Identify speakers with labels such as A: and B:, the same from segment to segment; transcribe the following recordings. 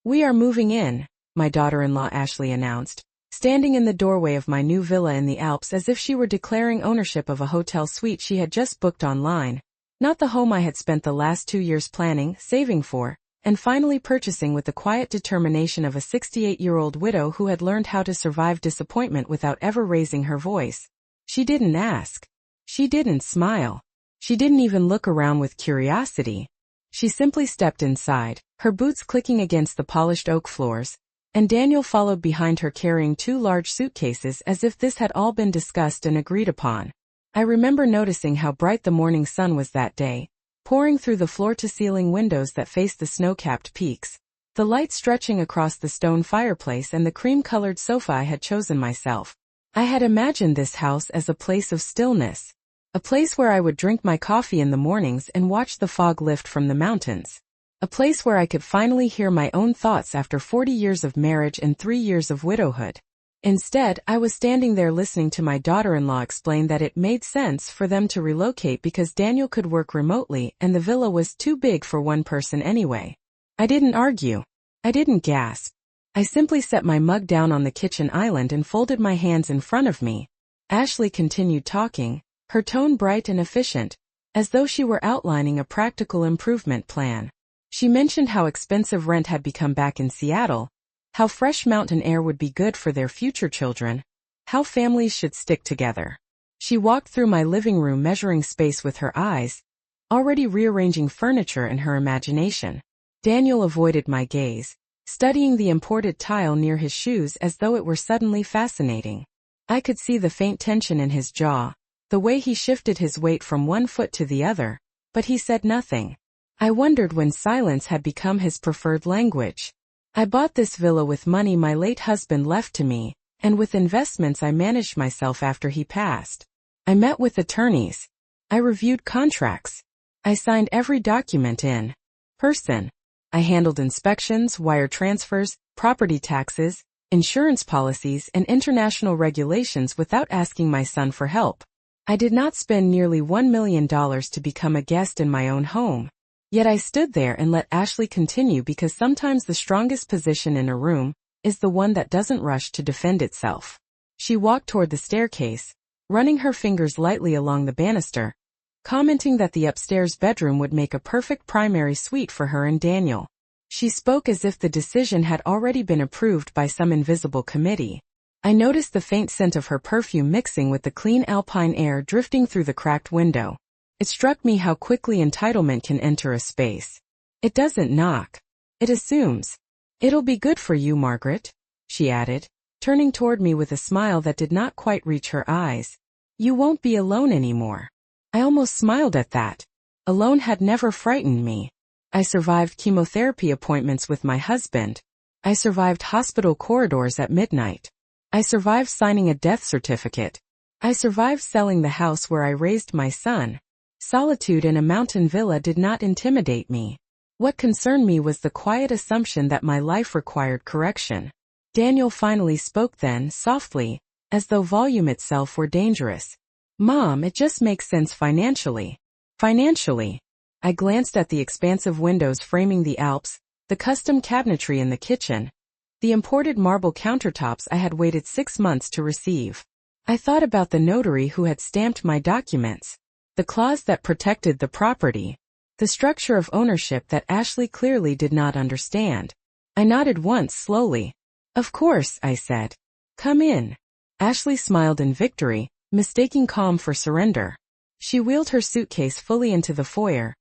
A: "We are moving in," my daughter-in-law Ashley announced, standing in the doorway of my new villa in the Alps as if she were declaring ownership of a hotel suite she had just booked online. Not the home I had spent the last 2 years planning, saving for, and finally purchasing with the quiet determination of a 68-year-old widow who had learned how to survive disappointment without ever raising her voice. She didn't ask. She didn't smile. She didn't even look around with curiosity. She simply stepped inside, her boots clicking against the polished oak floors, and Daniel followed behind her carrying 2 large suitcases as if this had all been discussed and agreed upon. I remember noticing how bright the morning sun was that day, pouring through the floor-to-ceiling windows that faced the snow-capped peaks, the light stretching across the stone fireplace and the cream-colored sofa I had chosen myself. I had imagined this house as a place of stillness, a place where I would drink my coffee in the mornings and watch the fog lift from the mountains, a place where I could finally hear my own thoughts after 40 years of marriage and 3 years of widowhood. Instead, I was standing there listening to my daughter-in-law explain that it made sense for them to relocate because Daniel could work remotely and the villa was too big for one person anyway. I didn't argue. I didn't gasp. I simply set my mug down on the kitchen island and folded my hands in front of me. Ashley continued talking, her tone bright and efficient, as though she were outlining a practical improvement plan. She mentioned how expensive rent had become back in Seattle, how fresh mountain air would be good for their future children, how families should stick together. She walked through my living room measuring space with her eyes, already rearranging furniture in her imagination. Daniel avoided my gaze, studying the imported tile near his shoes as though it were suddenly fascinating. I could see the faint tension in his jaw, the way he shifted his weight from one foot to the other, but he said nothing. I wondered when silence had become his preferred language. I bought this villa with money my late husband left to me, and with investments I managed myself after he passed. I met with attorneys. I reviewed contracts. I signed every document in person. I handled inspections, wire transfers, property taxes, insurance policies, and international regulations without asking my son for help. I did not spend nearly $1 million to become a guest in my own home. Yet I stood there and let Ashley continue because sometimes the strongest position in a room is the one that doesn't rush to defend itself. She walked toward the staircase, running her fingers lightly along the banister, commenting that the upstairs bedroom would make a perfect primary suite for her and Daniel. She spoke as if the decision had already been approved by some invisible committee. I noticed the faint scent of her perfume mixing with the clean alpine air drifting through the cracked window. It struck me how quickly entitlement can enter a space. It doesn't knock. It assumes. "It'll be good for you, Margaret," she added, turning toward me with a smile that did not quite reach her eyes. "You won't be alone anymore." I almost smiled at that. Alone had never frightened me. I survived chemotherapy appointments with my husband. I survived hospital corridors at midnight. I survived signing a death certificate. I survived selling the house where I raised my son. Solitude in a mountain villa did not intimidate me. What concerned me was the quiet assumption that my life required correction. Daniel finally spoke then, softly, as though volume itself were dangerous. "Mom, it just makes sense financially." Financially. I glanced at the expansive windows framing the Alps, the custom cabinetry in the kitchen, the imported marble countertops I had waited 6 months to receive. I thought about the notary who had stamped my documents, the clause that protected the property, the structure of ownership that Ashley clearly did not understand. I nodded once slowly. "Of course," I said. "Come in." Ashley smiled in victory, mistaking calm for surrender. She wheeled her suitcase fully into the foyer,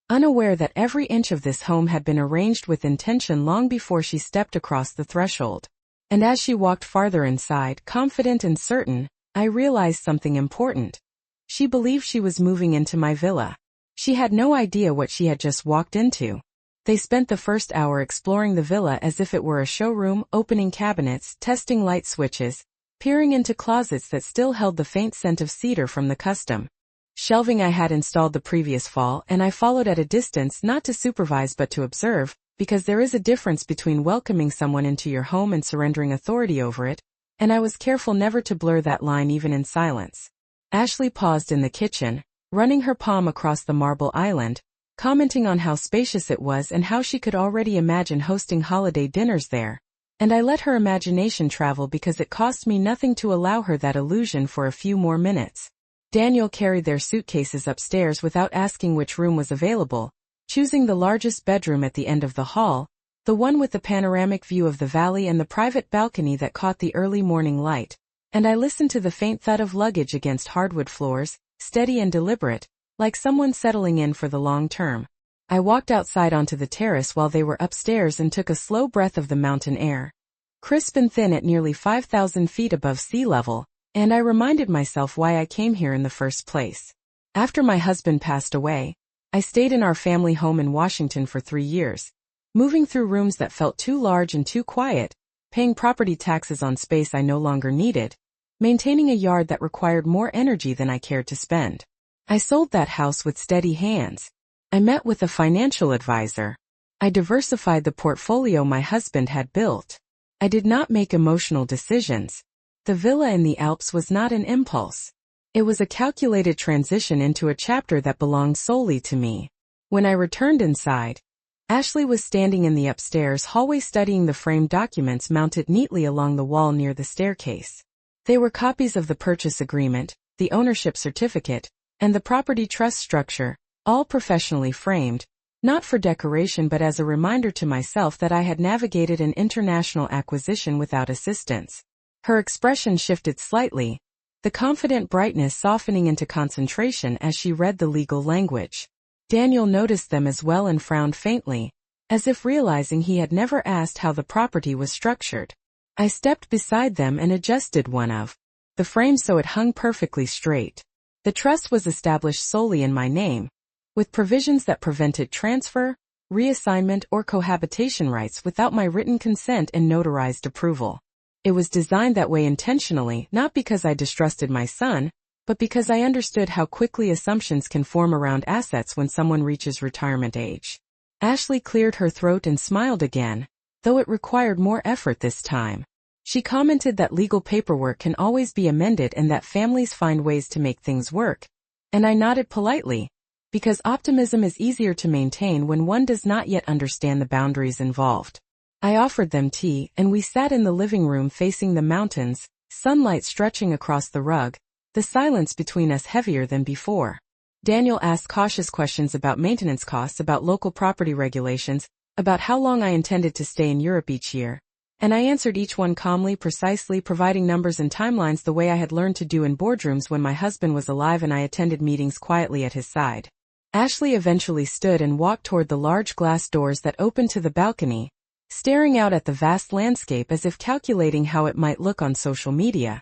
A: unaware that every inch of this home had been arranged with intention long before she stepped across the threshold. And as she walked farther inside, confident and certain, I realized something important. She believed she was moving into my villa. She had no idea what she had just walked into. They spent the first hour exploring the villa as if it were a showroom, opening cabinets, testing light switches, peering into closets that still held the faint scent of cedar from the custom shelving I had installed the previous fall, and I followed at a distance not to supervise but to observe, because there is a difference between welcoming someone into your home and surrendering authority over it, and I was careful never to blur that line even in silence. Ashley paused in the kitchen, running her palm across the marble island, commenting on how spacious it was and how she could already imagine hosting holiday dinners there. And I let her imagination travel because it cost me nothing to allow her that illusion for a few more minutes. Daniel carried their suitcases upstairs without asking which room was available, choosing the largest bedroom at the end of the hall, the one with the panoramic view of the valley and the private balcony that caught the early morning light. And I listened to the faint thud of luggage against hardwood floors, steady and deliberate, like someone settling in for the long term. I walked outside onto the terrace while they were upstairs and took a slow breath of the mountain air. Crisp and thin at nearly 5,000 feet above sea level, and I reminded myself why I came here in the first place. After my husband passed away, I stayed in our family home in Washington for 3 years, moving through rooms that felt too large and too quiet, paying property taxes on space I no longer needed, maintaining a yard that required more energy than I cared to spend. I sold that house with steady hands. I met with a financial advisor. I diversified the portfolio my husband had built. I did not make emotional decisions. The villa in the Alps was not an impulse. It was a calculated transition into a chapter that belonged solely to me. When I returned inside, Ashley was standing in the upstairs hallway studying the framed documents mounted neatly along the wall near the staircase. They were copies of the purchase agreement, the ownership certificate, and the property trust structure, all professionally framed, not for decoration but as a reminder to myself that I had navigated an international acquisition without assistance. Her expression shifted slightly, the confident brightness softening into concentration as she read the legal language. Daniel noticed them as well and frowned faintly, as if realizing he had never asked how the property was structured. I stepped beside them and adjusted one of the frames so it hung perfectly straight. The trust was established solely in my name, with provisions that prevented transfer, reassignment or cohabitation rights without my written consent and notarized approval. It was designed that way intentionally, not because I distrusted my son, but because I understood how quickly assumptions can form around assets when someone reaches retirement age. Ashley cleared her throat and smiled again, though it required more effort this time. She commented that legal paperwork can always be amended and that families find ways to make things work, and I nodded politely, because optimism is easier to maintain when one does not yet understand the boundaries involved. I offered them tea, and we sat in the living room facing the mountains, sunlight stretching across the rug, the silence between us heavier than before. Daniel asked cautious questions about maintenance costs, about local property regulations, about how long I intended to stay in Europe each year, and I answered each one calmly, precisely, providing numbers and timelines the way I had learned to do in boardrooms when my husband was alive and I attended meetings quietly at his side. Ashley eventually stood and walked toward the large glass doors that opened to the balcony, staring out at the vast landscape as if calculating how it might look on social media.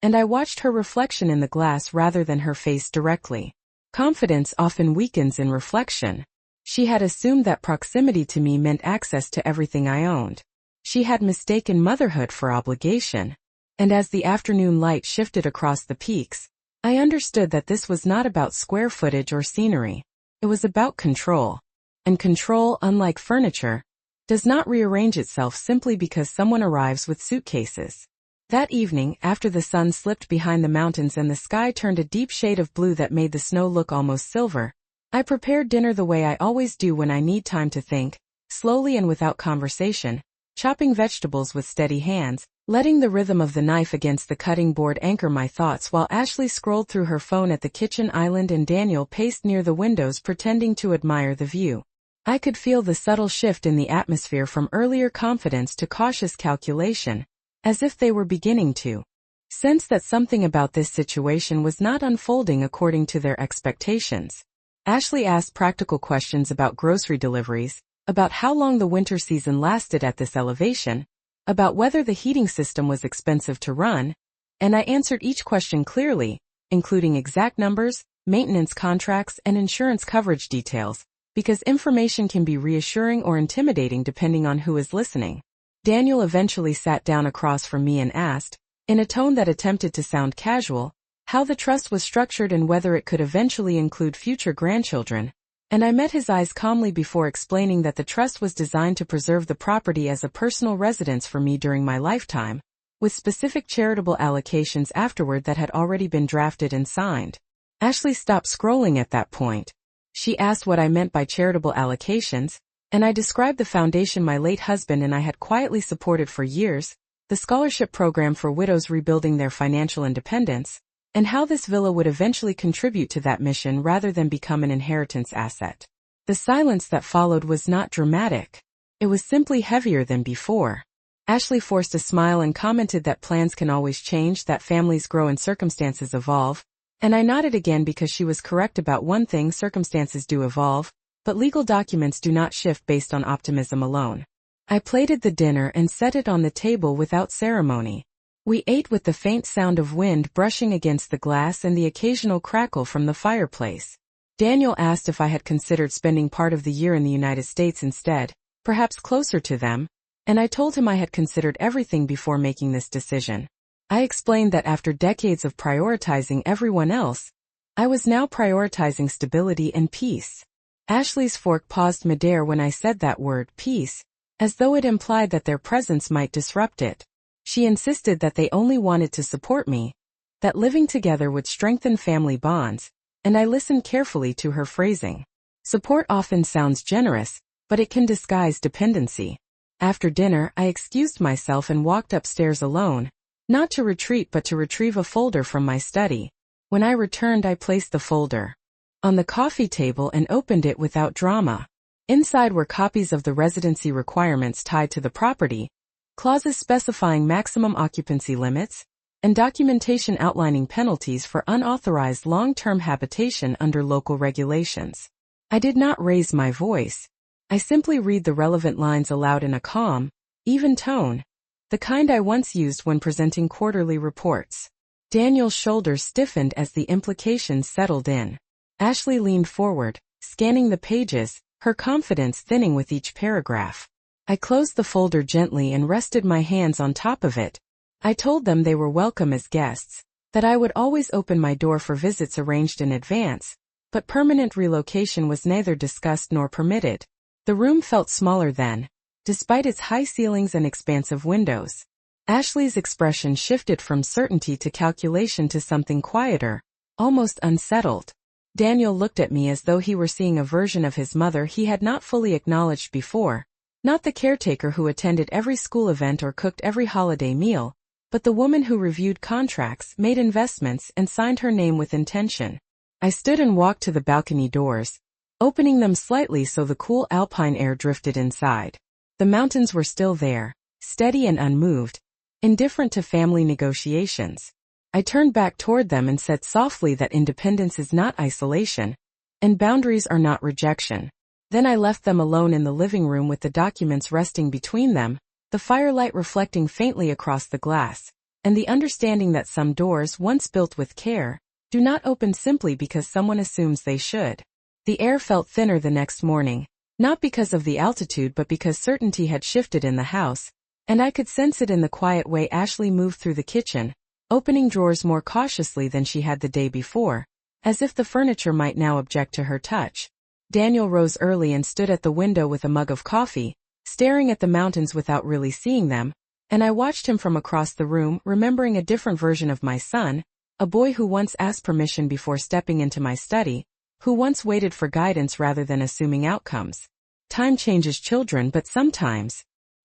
A: And I watched her reflection in the glass rather than her face directly. Confidence often weakens in reflection. She had assumed that proximity to me meant access to everything I owned. She had mistaken motherhood for obligation. And as the afternoon light shifted across the peaks, I understood that this was not about square footage or scenery. It was about control. And control, unlike furniture, does not rearrange itself simply because someone arrives with suitcases. That evening, after the sun slipped behind the mountains and the sky turned a deep shade of blue that made the snow look almost silver, I prepared dinner the way I always do when I need time to think, slowly and without conversation, chopping vegetables with steady hands, letting the rhythm of the knife against the cutting board anchor my thoughts while Ashley scrolled through her phone at the kitchen island and Daniel paced near the windows pretending to admire the view. I could feel the subtle shift in the atmosphere from earlier confidence to cautious calculation, as if they were beginning to sense that something about this situation was not unfolding according to their expectations. Ashley asked practical questions about grocery deliveries, about how long the winter season lasted at this elevation, about whether the heating system was expensive to run, and I answered each question clearly, including exact numbers, maintenance contracts, and insurance coverage details, because information can be reassuring or intimidating depending on who is listening. Daniel eventually sat down across from me and asked, in a tone that attempted to sound casual, how the trust was structured and whether it could eventually include future grandchildren, and I met his eyes calmly before explaining that the trust was designed to preserve the property as a personal residence for me during my lifetime, with specific charitable allocations afterward that had already been drafted and signed. Ashley stopped scrolling at that point. She asked what I meant by charitable allocations, and I described the foundation my late husband and I had quietly supported for years, the scholarship program for widows rebuilding their financial independence, and how this villa would eventually contribute to that mission rather than become an inheritance asset. The silence that followed was not dramatic. It was simply heavier than before. Ashley forced a smile and commented that plans can always change, that families grow and circumstances evolve, and I nodded again because she was correct about one thing: circumstances do evolve, but legal documents do not shift based on optimism alone. I plated the dinner and set it on the table without ceremony. We ate with the faint sound of wind brushing against the glass and the occasional crackle from the fireplace. Daniel asked if I had considered spending part of the year in the United States instead, perhaps closer to them, and I told him I had considered everything before making this decision. I explained that after decades of prioritizing everyone else, I was now prioritizing stability and peace. Ashley's fork paused midair when I said that word, peace, as though it implied that their presence might disrupt it. She insisted that they only wanted to support me, that living together would strengthen family bonds, and I listened carefully to her phrasing. Support often sounds generous, but it can disguise dependency. After dinner, I excused myself and walked upstairs alone, not to retreat but to retrieve a folder from my study. When I returned, I placed the folder on the coffee table and opened it without drama. Inside were copies of the residency requirements tied to the property, clauses specifying maximum occupancy limits, and documentation outlining penalties for unauthorized long-term habitation under local regulations. I did not raise my voice. I simply read the relevant lines aloud in a calm, even tone, the kind I once used when presenting quarterly reports. Daniel's shoulders stiffened as the implications settled in. Ashley leaned forward, scanning the pages, her confidence thinning with each paragraph. I closed the folder gently and rested my hands on top of it. I told them they were welcome as guests, that I would always open my door for visits arranged in advance, but permanent relocation was neither discussed nor permitted. The room felt smaller then, despite its high ceilings and expansive windows. Ashley's expression shifted from certainty to calculation to something quieter, almost unsettled. Daniel looked at me as though he were seeing a version of his mother he had not fully acknowledged before, not the caretaker who attended every school event or cooked every holiday meal, but the woman who reviewed contracts, made investments, and signed her name with intention. I stood and walked to the balcony doors, opening them slightly so the cool alpine air drifted inside. The mountains were still there, steady and unmoved, indifferent to family negotiations. I turned back toward them and said softly that independence is not isolation, and boundaries are not rejection. Then I left them alone in the living room with the documents resting between them, the firelight reflecting faintly across the glass, and the understanding that some doors, once built with care, do not open simply because someone assumes they should. The air felt thinner the next morning, not because of the altitude but because certainty had shifted in the house, and I could sense it in the quiet way Ashley moved through the kitchen, opening drawers more cautiously than she had the day before, as if the furniture might now object to her touch. Daniel rose early and stood at the window with a mug of coffee, staring at the mountains without really seeing them, and I watched him from across the room, remembering a different version of my son, a boy who once asked permission before stepping into my study, who once waited for guidance rather than assuming outcomes. Time changes children, but sometimes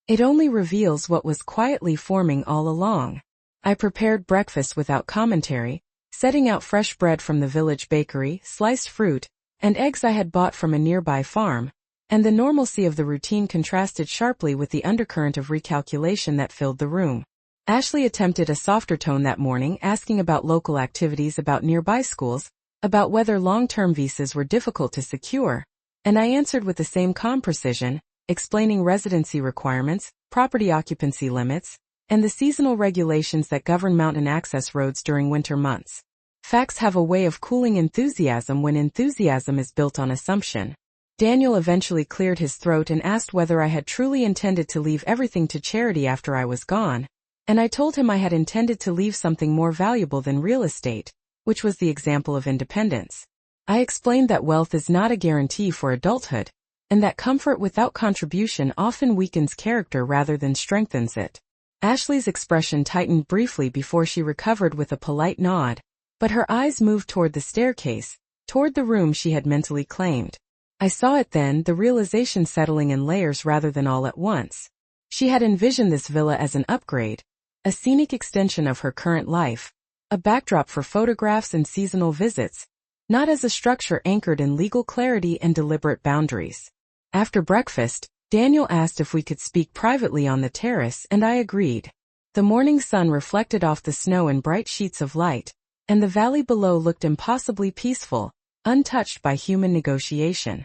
A: it only reveals what was quietly forming all along. I prepared breakfast without commentary, setting out fresh bread from the village bakery, sliced fruit, and eggs I had bought from a nearby farm, and the normalcy of the routine contrasted sharply with the undercurrent of recalculation that filled the room. Ashley attempted a softer tone that morning, asking about local activities, about nearby schools, about whether long-term visas were difficult to secure, and I answered with the same calm precision, explaining residency requirements, property occupancy limits, and the seasonal regulations that govern mountain access roads during winter months. Facts have a way of cooling enthusiasm when enthusiasm is built on assumption. Daniel eventually cleared his throat and asked whether I had truly intended to leave everything to charity after I was gone, and I told him I had intended to leave something more valuable than real estate, which was the example of independence. I explained that wealth is not a guarantee for adulthood, and that comfort without contribution often weakens character rather than strengthens it. Ashley's expression tightened briefly before she recovered with a polite nod, but her eyes moved toward the staircase, toward the room she had mentally claimed. I saw it then, the realization settling in layers rather than all at once. She had envisioned this villa as an upgrade, a scenic extension of her current life, a backdrop for photographs and seasonal visits, not as a structure anchored in legal clarity and deliberate boundaries. After breakfast, Daniel asked if we could speak privately on the terrace, and I agreed. The morning sun reflected off the snow in bright sheets of light, and the valley below looked impossibly peaceful, untouched by human negotiation.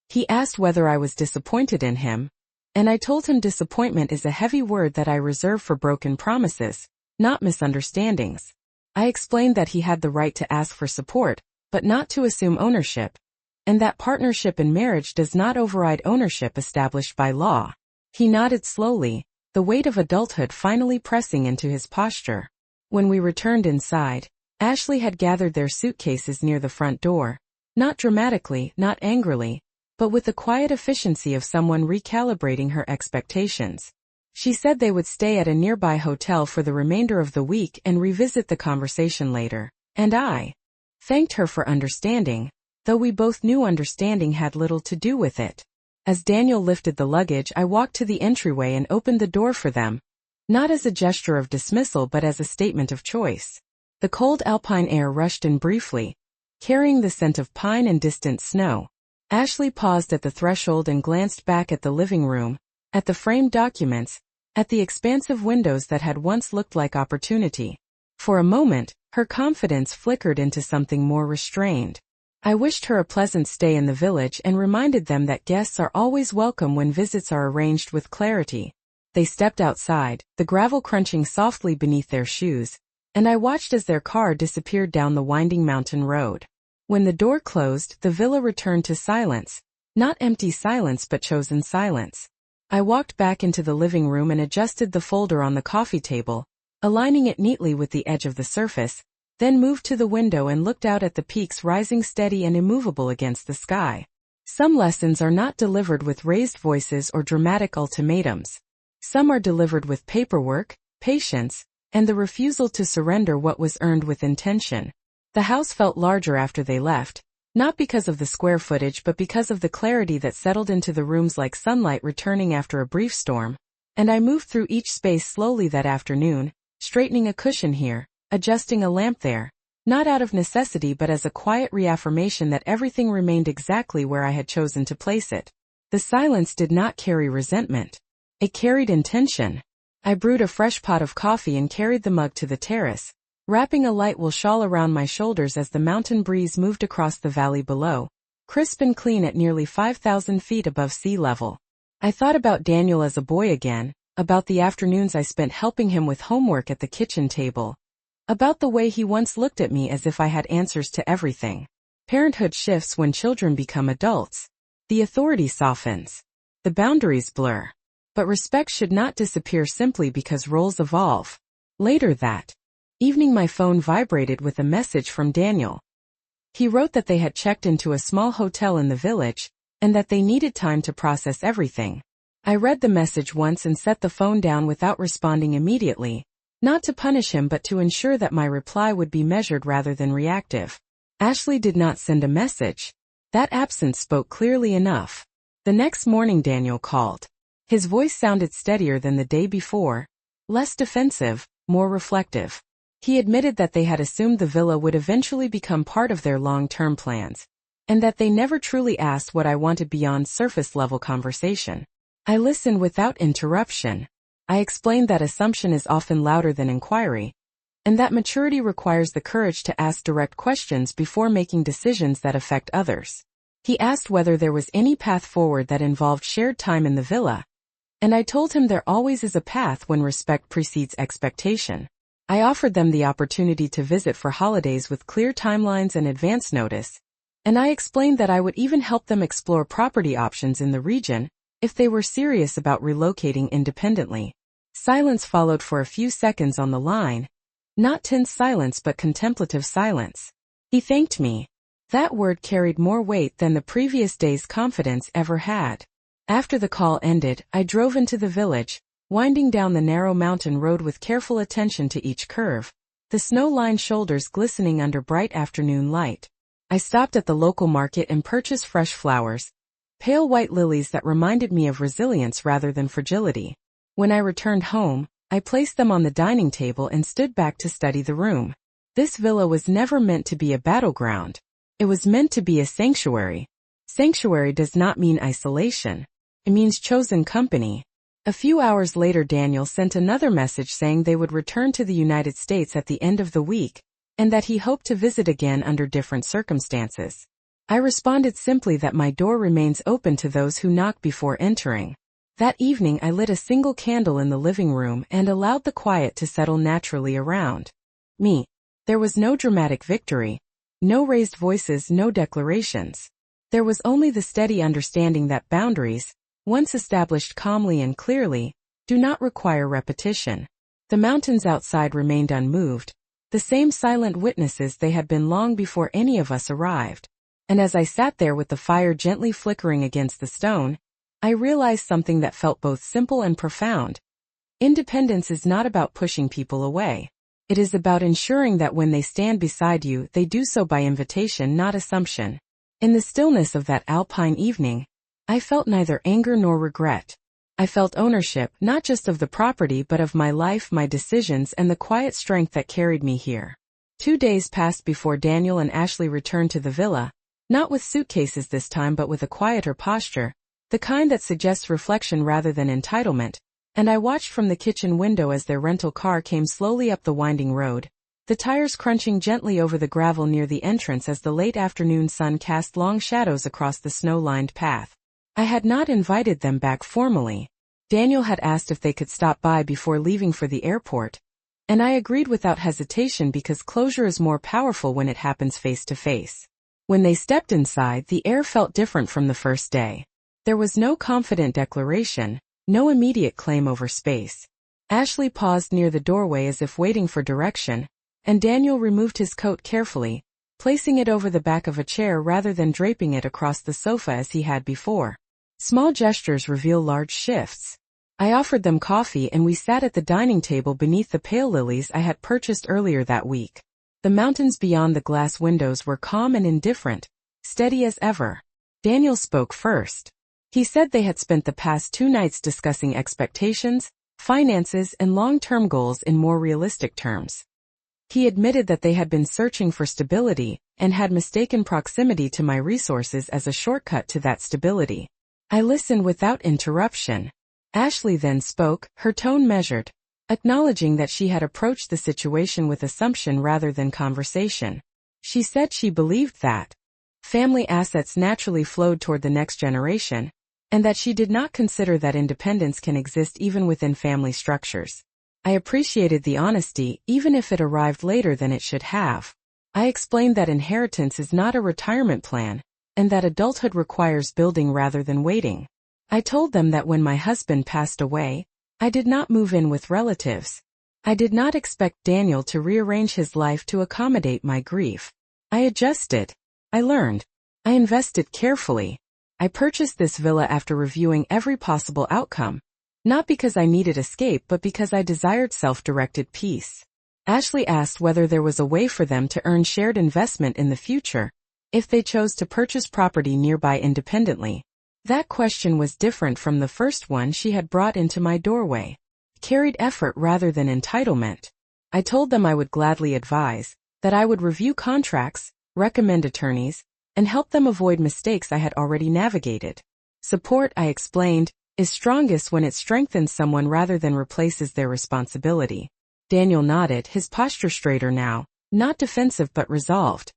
A: He asked whether I was disappointed in him, and I told him disappointment is a heavy word that I reserve for broken promises, not misunderstandings. I explained that he had the right to ask for support, but not to assume ownership, and that partnership in marriage does not override ownership established by law. He nodded slowly, the weight of adulthood finally pressing into his posture. When we returned inside, Ashley had gathered their suitcases near the front door, not dramatically, not angrily, but with the quiet efficiency of someone recalibrating her expectations. She said they would stay at a nearby hotel for the remainder of the week and revisit the conversation later, and I thanked her for understanding, though we both knew understanding had little to do with it. As Daniel lifted the luggage, I walked to the entryway and opened the door for them, not as a gesture of dismissal but as a statement of choice. The cold alpine air rushed in briefly, carrying the scent of pine and distant snow. Ashley paused at the threshold and glanced back at the living room, at the framed documents, at the expansive windows that had once looked like opportunity. For a moment, her confidence flickered into something more restrained. I wished her a pleasant stay in the village and reminded them that guests are always welcome when visits are arranged with clarity. They stepped outside, the gravel crunching softly beneath their shoes, and I watched as their car disappeared down the winding mountain road. When the door closed, the villa returned to silence, not empty silence but chosen silence. I walked back into the living room and adjusted the folder on the coffee table, aligning it neatly with the edge of the surface, then moved to the window and looked out at the peaks rising steady and immovable against the sky. Some lessons are not delivered with raised voices or dramatic ultimatums. Some are delivered with paperwork, patience, and the refusal to surrender what was earned with intention. The house felt larger after they left, not because of the square footage but because of the clarity that settled into the rooms like sunlight returning after a brief storm, and I moved through each space slowly that afternoon, straightening a cushion here, adjusting a lamp there, not out of necessity but as a quiet reaffirmation that everything remained exactly where I had chosen to place it. The silence did not carry resentment. It carried intention. I brewed a fresh pot of coffee and carried the mug to the terrace, wrapping a light wool shawl around my shoulders as the mountain breeze moved across the valley below, crisp and clean at nearly 5,000 feet above sea level. I thought about Daniel as a boy again, about the afternoons I spent helping him with homework at the kitchen table, about the way he once looked at me as if I had answers to everything. Parenthood shifts when children become adults. The authority softens. The boundaries blur. But respect should not disappear simply because roles evolve. Later that evening my phone vibrated with a message from Daniel. He wrote that they had checked into a small hotel in the village, and that they needed time to process everything. I read the message once and set the phone down without responding immediately, not to punish him but to ensure that my reply would be measured rather than reactive. Ashley did not send a message. That absence spoke clearly enough. The next morning Daniel called. His voice sounded steadier than the day before, less defensive, more reflective. He admitted that they had assumed the villa would eventually become part of their long-term plans, and that they never truly asked what I wanted beyond surface-level conversation. I listened without interruption. I explained that assumption is often louder than inquiry, and that maturity requires the courage to ask direct questions before making decisions that affect others. He asked whether there was any path forward that involved shared time in the villa, and I told him there always is a path when respect precedes expectation. I offered them the opportunity to visit for holidays with clear timelines and advance notice, and I explained that I would even help them explore property options in the region if they were serious about relocating independently. Silence followed for a few seconds on the line, not tense silence but contemplative silence. He thanked me. That word carried more weight than the previous day's confidence ever had. After the call ended, I drove into the village, winding down the narrow mountain road with careful attention to each curve, the snow-lined shoulders glistening under bright afternoon light. I stopped at the local market and purchased fresh flowers, pale white lilies that reminded me of resilience rather than fragility. When I returned home, I placed them on the dining table and stood back to study the room. This villa was never meant to be a battleground. It was meant to be a sanctuary. Sanctuary does not mean isolation. It means chosen company. A few hours later, Daniel sent another message saying they would return to the United States at the end of the week, and that he hoped to visit again under different circumstances. I responded simply that my door remains open to those who knock before entering. That evening I lit a single candle in the living room and allowed the quiet to settle naturally around me. There was no dramatic victory, no raised voices, no declarations. There was only the steady understanding that boundaries, once established calmly and clearly, do not require repetition. The mountains outside remained unmoved, the same silent witnesses they had been long before any of us arrived. And as I sat there with the fire gently flickering against the stone, I realized something that felt both simple and profound. Independence is not about pushing people away. It is about ensuring that when they stand beside you, they do so by invitation, not assumption. In the stillness of that alpine evening, I felt neither anger nor regret. I felt ownership, not just of the property but of my life, my decisions, and the quiet strength that carried me here. 2 days passed before Daniel and Ashley returned to the villa, not with suitcases this time but with a quieter posture, the kind that suggests reflection rather than entitlement, and I watched from the kitchen window as their rental car came slowly up the winding road, the tires crunching gently over the gravel near the entrance as the late afternoon sun cast long shadows across the snow-lined path. I had not invited them back formally. Daniel had asked if they could stop by before leaving for the airport, and I agreed without hesitation because closure is more powerful when it happens face to face. When they stepped inside, the air felt different from the first day. There was no confident declaration, no immediate claim over space. Ashley paused near the doorway as if waiting for direction, and Daniel removed his coat carefully, placing it over the back of a chair rather than draping it across the sofa as he had before. Small gestures reveal large shifts. I offered them coffee and we sat at the dining table beneath the pale lilies I had purchased earlier that week. The mountains beyond the glass windows were calm and indifferent, steady as ever. Daniel spoke first. He said they had spent the past 2 nights discussing expectations, finances, and long-term goals in more realistic terms. He admitted that they had been searching for stability and had mistaken proximity to my resources as a shortcut to that stability. I listened without interruption. Ashley then spoke, her tone measured, acknowledging that she had approached the situation with assumption rather than conversation. She said she believed that family assets naturally flowed toward the next generation, and that she did not consider that independence can exist even within family structures. I appreciated the honesty, even if it arrived later than it should have. I explained that inheritance is not a retirement plan, and that adulthood requires building rather than waiting. I told them that when my husband passed away, I did not move in with relatives. I did not expect Daniel to rearrange his life to accommodate my grief. I adjusted. I learned. I invested carefully. I purchased this villa after reviewing every possible outcome, not because I needed escape but because I desired self-directed peace. Ashley asked whether there was a way for them to earn shared investment in the future, if they chose to purchase property nearby independently. That question was different from the first one she had brought into my doorway. It carried effort rather than entitlement. I told them I would gladly advise, that I would review contracts, recommend attorneys, and help them avoid mistakes I had already navigated. Support, I explained, is strongest when it strengthens someone rather than replaces their responsibility. Daniel nodded, his posture straighter now, not defensive but resolved.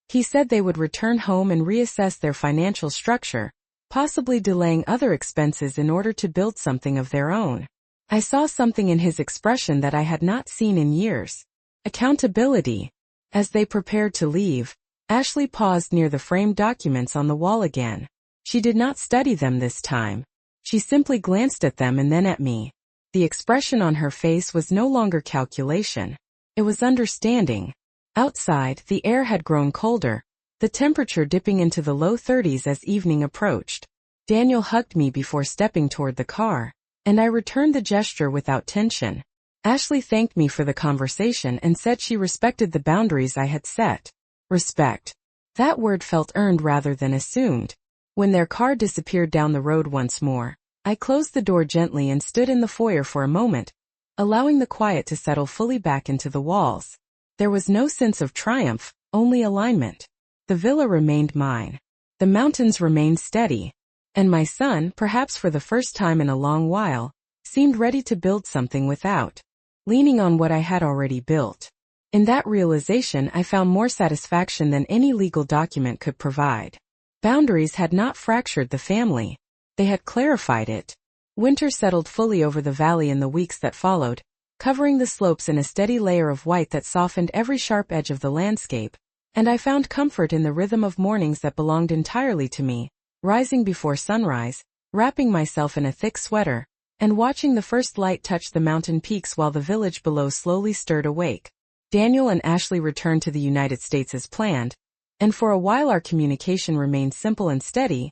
A: He said they would return home and reassess their financial structure, possibly delaying other expenses in order to build something of their own. I saw something in his expression that I had not seen in years. Accountability. As they prepared to leave, Ashley paused near the framed documents on the wall again. She did not study them this time. She simply glanced at them and then at me. The expression on her face was no longer calculation. It was understanding. Outside, the air had grown colder, the temperature dipping into the low 30s as evening approached. Daniel hugged me before stepping toward the car, and I returned the gesture without tension. Ashley thanked me for the conversation and said she respected the boundaries I had set. Respect. That word felt earned rather than assumed. When their car disappeared down the road once more, I closed the door gently and stood in the foyer for a moment, allowing the quiet to settle fully back into the walls. There was no sense of triumph, only alignment. The villa remained mine. The mountains remained steady. And my son, perhaps for the first time in a long while, seemed ready to build something without leaning on what I had already built. In that realization, I found more satisfaction than any legal document could provide. Boundaries had not fractured the family. They had clarified it. Winter settled fully over the valley in the weeks that followed, covering the slopes in a steady layer of white that softened every sharp edge of the landscape, and I found comfort in the rhythm of mornings that belonged entirely to me, rising before sunrise, wrapping myself in a thick sweater, and watching the first light touch the mountain peaks while the village below slowly stirred awake. Daniel and Ashley returned to the United States as planned, and for a while our communication remained simple and steady.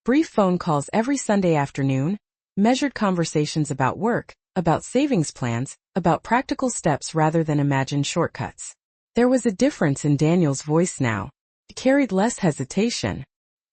A: Brief phone calls every Sunday afternoon, measured conversations about work, about savings plans, about practical steps rather than imagined shortcuts. There was a difference in Daniel's voice now. It carried less hesitation.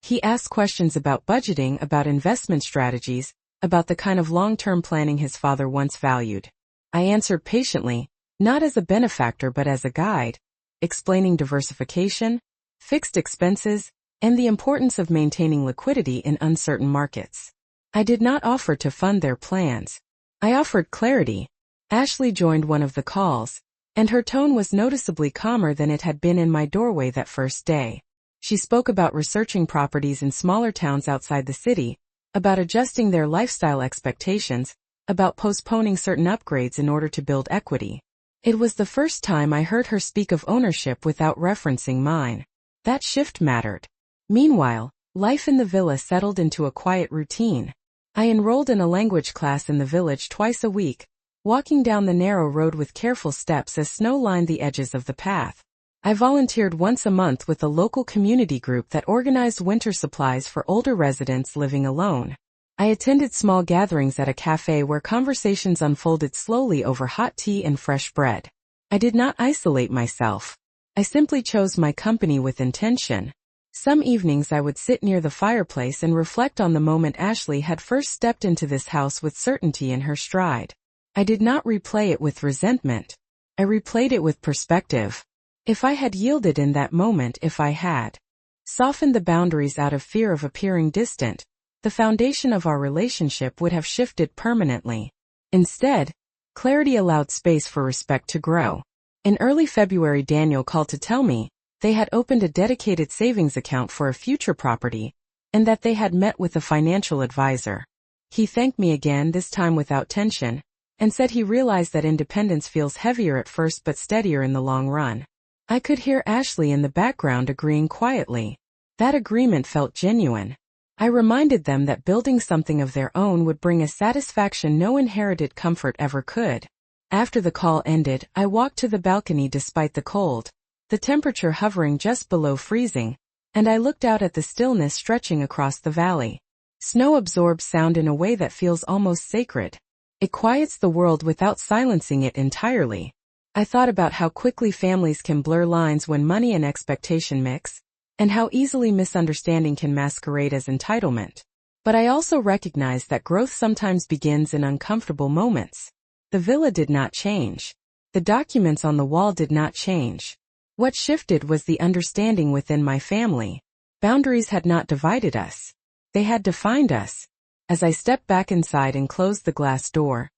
A: He asked questions about budgeting, about investment strategies, about the kind of long-term planning his father once valued. I answered patiently, not as a benefactor but as a guide, explaining diversification, fixed expenses, and the importance of maintaining liquidity in uncertain markets. I did not offer to fund their plans. I offered clarity. Ashley joined one of the calls, and her tone was noticeably calmer than it had been in my doorway that first day. She spoke about researching properties in smaller towns outside the city, about adjusting their lifestyle expectations, about postponing certain upgrades in order to build equity. It was the first time I heard her speak of ownership without referencing mine. That shift mattered. Meanwhile, life in the villa settled into a quiet routine. I enrolled in a language class in the village twice a week, walking down the narrow road with careful steps as snow lined the edges of the path. I volunteered once a month with a local community group that organized winter supplies for older residents living alone. I attended small gatherings at a cafe where conversations unfolded slowly over hot tea and fresh bread. I did not isolate myself. I simply chose my company with intention. Some evenings I would sit near the fireplace and reflect on the moment Ashley had first stepped into this house with certainty in her stride. I did not replay it with resentment. I replayed it with perspective. If I had yielded in that moment, if I had softened the boundaries out of fear of appearing distant, the foundation of our relationship would have shifted permanently. Instead, clarity allowed space for respect to grow. In early February, Daniel called to tell me they had opened a dedicated savings account for a future property, and that they had met with a financial advisor. He thanked me again, this time without tension, and said he realized that independence feels heavier at first but steadier in the long run. I could hear Ashley in the background agreeing quietly. That agreement felt genuine. I reminded them that building something of their own would bring a satisfaction no inherited comfort ever could. After the call ended, I walked to the balcony despite the cold, the temperature hovering just below freezing, and I looked out at the stillness stretching across the valley. Snow absorbs sound in a way that feels almost sacred. It quiets the world without silencing it entirely. I thought about how quickly families can blur lines when money and expectation mix, and how easily misunderstanding can masquerade as entitlement. But I also recognized that growth sometimes begins in uncomfortable moments. The villa did not change. The documents on the wall did not change. What shifted was the understanding within my family. Boundaries had not divided us. They had defined us. As I stepped back inside and closed the glass door,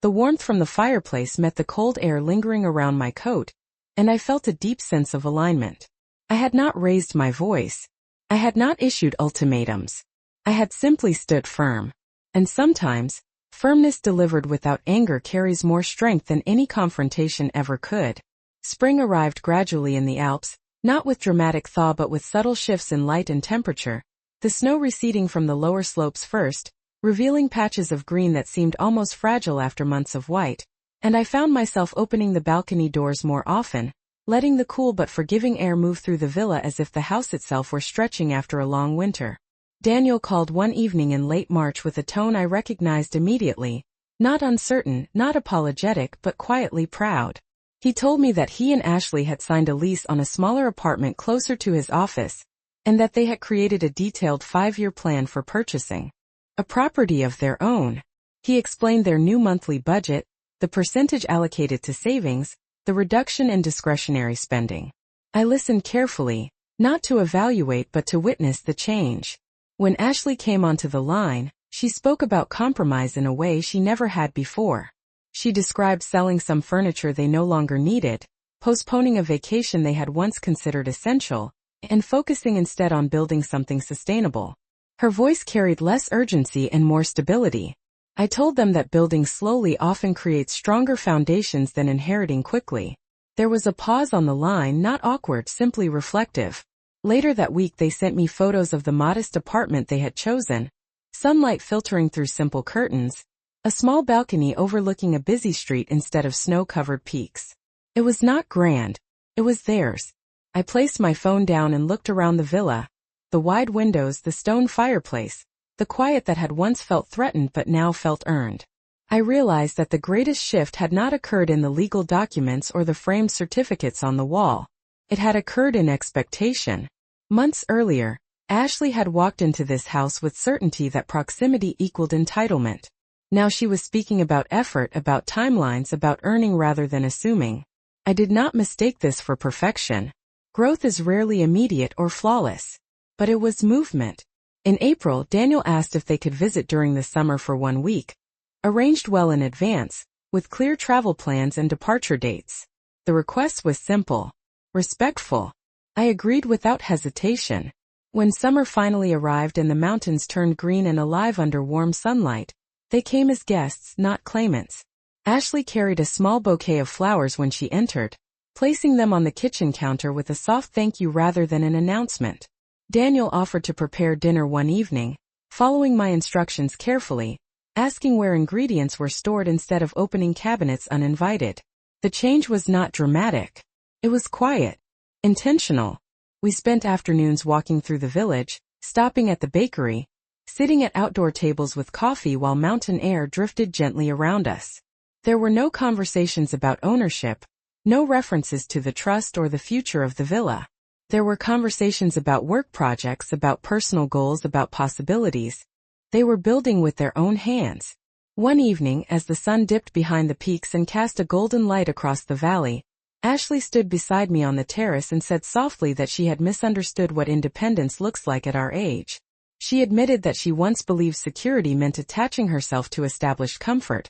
A: the warmth from the fireplace met the cold air lingering around my coat, and I felt a deep sense of alignment. I had not raised my voice. I had not issued ultimatums. I had simply stood firm. And sometimes, firmness delivered without anger carries more strength than any confrontation ever could. Spring arrived gradually in the Alps, not with dramatic thaw but with subtle shifts in light and temperature, the snow receding from the lower slopes first, revealing patches of green that seemed almost fragile after months of white, and I found myself opening the balcony doors more often, letting the cool but forgiving air move through the villa as if the house itself were stretching after a long winter. Daniel called one evening in late March with a tone I recognized immediately, not uncertain, not apologetic but quietly proud. He told me that he and Ashley had signed a lease on a smaller apartment closer to his office, and that they had created a detailed 5-year plan for purchasing a property of their own. He explained their new monthly budget, the percentage allocated to savings, the reduction in discretionary spending. I listened carefully, not to evaluate but to witness the change. When Ashley came onto the line, she spoke about compromise in a way she never had before. She described selling some furniture they no longer needed, postponing a vacation they had once considered essential, and focusing instead on building something sustainable. Her voice carried less urgency and more stability. I told them that building slowly often creates stronger foundations than inheriting quickly. There was a pause on the line, not awkward, simply reflective. Later that week they sent me photos of the modest apartment they had chosen, sunlight filtering through simple curtains, a small balcony overlooking a busy street instead of snow-covered peaks. It was not grand. It was theirs. I placed my phone down and looked around the villa. The wide windows, the stone fireplace, the quiet that had once felt threatened but now felt earned. I realized that the greatest shift had not occurred in the legal documents or the framed certificates on the wall. It had occurred in expectation. Months earlier, Ashley had walked into this house with certainty that proximity equaled entitlement. Now she was speaking about effort, about timelines, about earning rather than assuming. I did not mistake this for perfection. Growth is rarely immediate or flawless. But it was movement. In April, Daniel asked if they could visit during the summer for 1 week. Arranged well in advance, with clear travel plans and departure dates. The request was simple, respectful. I agreed without hesitation. When summer finally arrived and the mountains turned green and alive under warm sunlight, they came as guests, not claimants. Ashley carried a small bouquet of flowers when she entered, placing them on the kitchen counter with a soft thank you rather than an announcement. Daniel offered to prepare dinner one evening, following my instructions carefully, asking where ingredients were stored instead of opening cabinets uninvited. The change was not dramatic. It was quiet, intentional. We spent afternoons walking through the village, stopping at the bakery, sitting at outdoor tables with coffee while mountain air drifted gently around us. There were no conversations about ownership, no references to the trust or the future of the villa. There were conversations about work projects, about personal goals, about possibilities they were building with their own hands. One evening, as the sun dipped behind the peaks and cast a golden light across the valley, Ashley stood beside me on the terrace and said softly that she had misunderstood what independence looks like at our age. She admitted that she once believed security meant attaching herself to established comfort.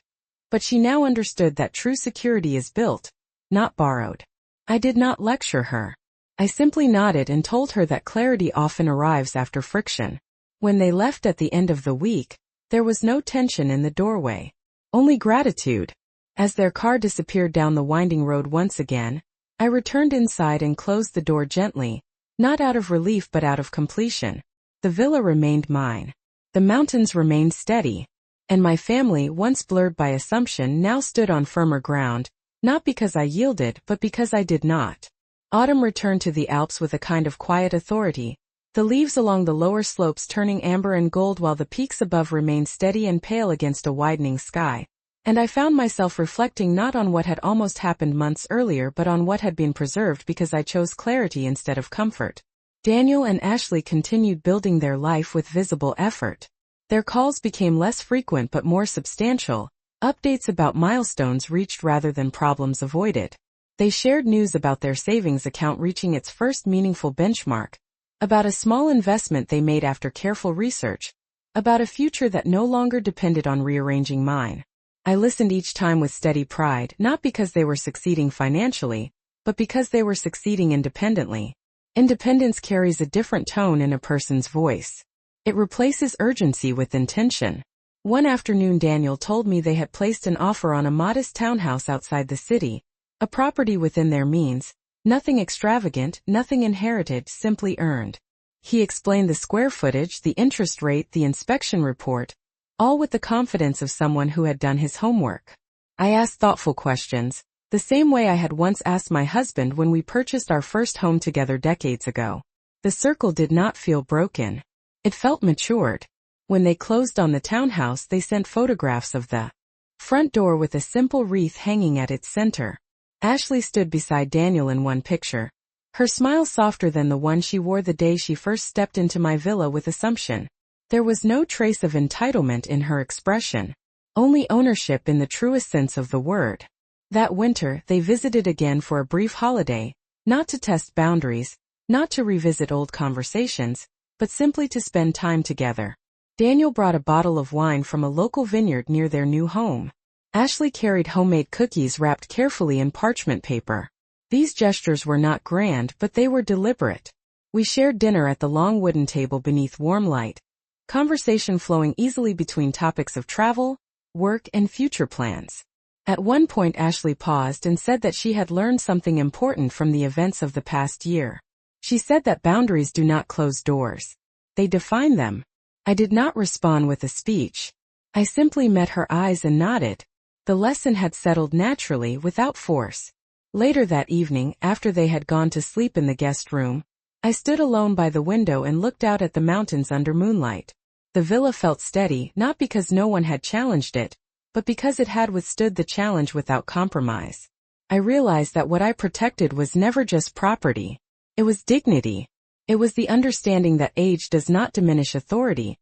A: But she now understood that true security is built, not borrowed. I did not lecture her. I simply nodded and told her that clarity often arrives after friction. When they left at the end of the week, there was no tension in the doorway. Only gratitude. As their car disappeared down the winding road once again, I returned inside and closed the door gently, not out of relief but out of completion. The villa remained mine. The mountains remained steady. And my family, once blurred by assumption, now stood on firmer ground, not because I yielded but because I did not. Autumn returned to the Alps with a kind of quiet authority, the leaves along the lower slopes turning amber and gold while the peaks above remained steady and pale against a widening sky. And I found myself reflecting not on what had almost happened months earlier but on what had been preserved because I chose clarity instead of comfort. Daniel and Ashley continued building their life with visible effort. Their calls became less frequent but more substantial, updates about milestones reached rather than problems avoided. They shared news about their savings account reaching its first meaningful benchmark, about a small investment they made after careful research, about a future that no longer depended on rearranging mine. I listened each time with steady pride, not because they were succeeding financially, but because they were succeeding independently. Independence carries a different tone in a person's voice. It replaces urgency with intention. One afternoon Daniel told me they had placed an offer on a modest townhouse outside the city, a property within their means, nothing extravagant, nothing inherited, simply earned. He explained the square footage, the interest rate, the inspection report, all with the confidence of someone who had done his homework. I asked thoughtful questions, the same way I had once asked my husband when we purchased our first home together decades ago. The circle did not feel broken. It felt matured. When they closed on the townhouse, they sent photographs of the front door with a simple wreath hanging at its center. Ashley stood beside Daniel in one picture. Her smile softer than the one she wore the day she first stepped into my villa with Assumption. There was no trace of entitlement in her expression. Only ownership in the truest sense of the word. That winter, they visited again for a brief holiday, not to test boundaries, not to revisit old conversations, but simply to spend time together. Daniel brought a bottle of wine from a local vineyard near their new home. Ashley carried homemade cookies wrapped carefully in parchment paper. These gestures were not grand, but they were deliberate. We shared dinner at the long wooden table beneath warm light, conversation flowing easily between topics of travel, work, and future plans. At one point Ashley paused and said that she had learned something important from the events of the past year. She said that boundaries do not close doors. They define them. I did not respond with a speech. I simply met her eyes and nodded. The lesson had settled naturally without force. Later that evening, after they had gone to sleep in the guest room, I stood alone by the window and looked out at the mountains under moonlight. The villa felt steady, not because no one had challenged it, but because it had withstood the challenge without compromise. I realized that what I protected was never just property. It was dignity. It was the understanding that age does not diminish authority,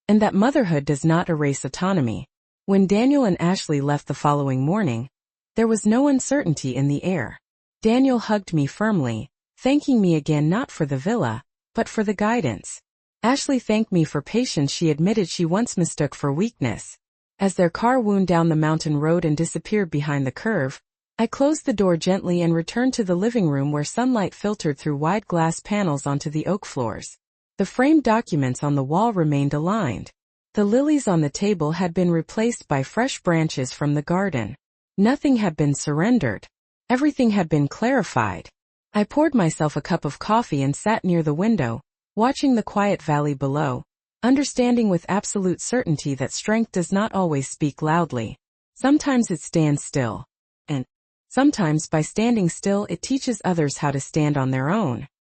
A: and that motherhood does not erase autonomy. When Daniel and Ashley left the following morning, there was no uncertainty in the air. Daniel hugged me firmly, thanking me again not for the villa, but for the guidance. Ashley thanked me for patience she admitted she once mistook for weakness. As their car wound down the mountain road and disappeared behind the curve, I closed the door gently and returned to the living room where sunlight filtered through wide glass panels onto the oak floors. The framed documents on the wall remained aligned. The lilies on the table had been replaced by fresh branches from the garden. Nothing had been surrendered. Everything had been clarified. I poured myself a cup of coffee and sat near the window, watching the quiet valley below, understanding with absolute certainty that strength does not always speak loudly. Sometimes it stands still. And sometimes by standing still it teaches others how to stand on their own.